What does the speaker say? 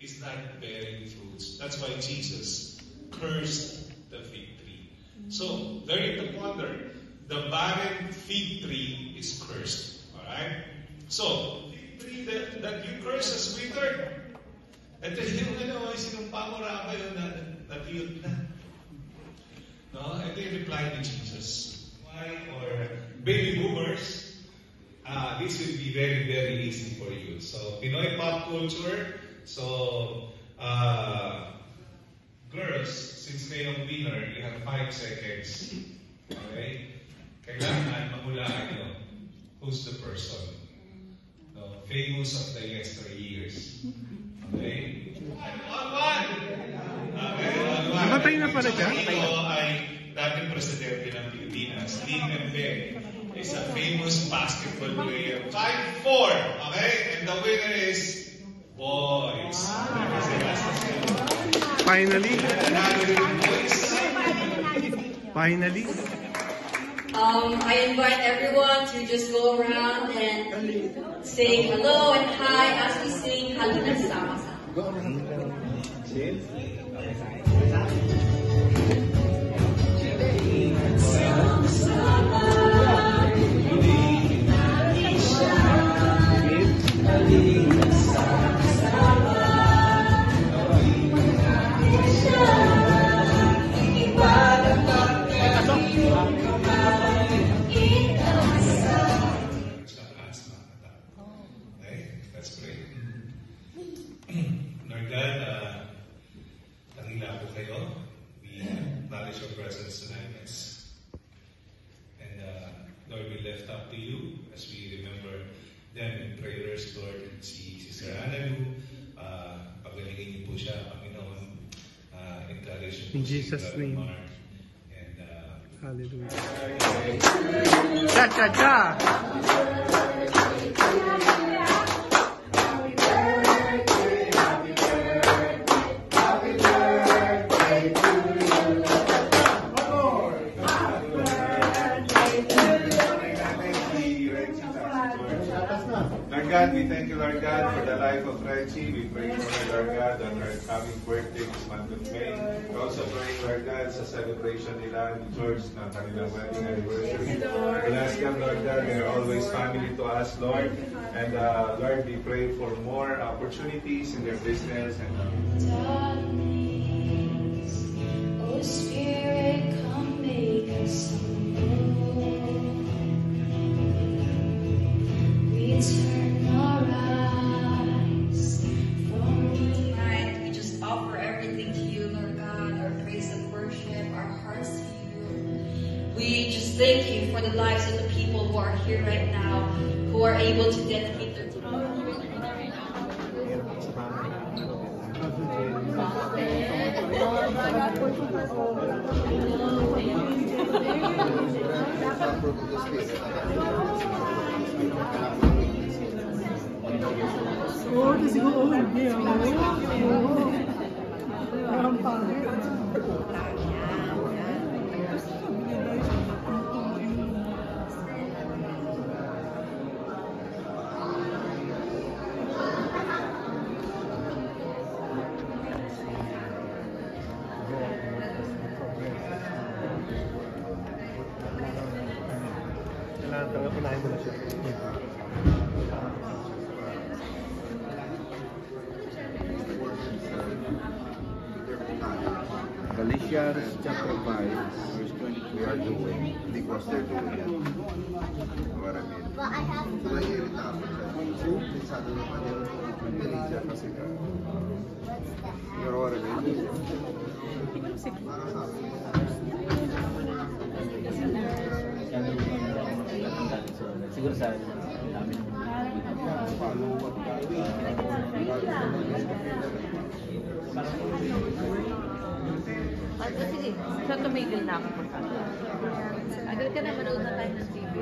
is not bearing fruits. That's why Jesus cursed the fig tree. So, there you to ponder. The barren fig tree is cursed. Alright? So, fig tree that you curse has withered. Ito yung sinumpa mo raba yun na natiyot na. No? Ito yung reply ni Jesus. Why? Or baby boomers, this will be very, very easy for you. So, Pinoy pop culture. So, girls, since kayong winner, you have 5 seconds. Okay? Kailangan mahulaan nyo who's the person. No, famous of the yesteryears. Okay? On one! Okay, on one. Namatay na pala dyan? Ito ay dating presidente ng Pilipinas. Ling Embe is a famous basketball player. 5-4! Okay? And the winner is boys. Finally. Finally. I invite everyone to just go around and say hello and hi as we sing Halina Sama-Sama. That's great. Lord God, tangila po kayo. We acknowledge your presence tonight. And Lord, we lift up to you as we remember them in prayers, Lord. Si Sister Analu, pagalingin niyo po siya, Panginoon. Encourage In Jesus' name. And Hallelujah. Cha-cha-cha! Lord God, we thank you, Lord God, for the life of Reggie. We pray for her, Lord God, on her coming birthday this month of May. We also pray, Lord God, sa celebration nila ni George ng kanilang wedding anniversary. We ask them, Lord God, they are always family to us, Lord. And Lord, we pray for more opportunities in their business. And Oh Spirit, come make us humble. We turn our eyes from you. Tonight, we just offer everything to you, Lord God, our praise and worship, our hearts to you. We just thank you for the lives of the people who are here right now, who are able to dedicate their time. Oh, this is all here. Kailangan talaga punahin mo na siya. Galatians chapter 5, verse 22. We are doing because they're doing it. What I mean? But I have So like irritable siya. Sado naman yung hindi siya kasi ka. Pero what I mean? Siguro sa dami ng sige, sa tumigil na ako. Agad ka na manood na tayo ng TV.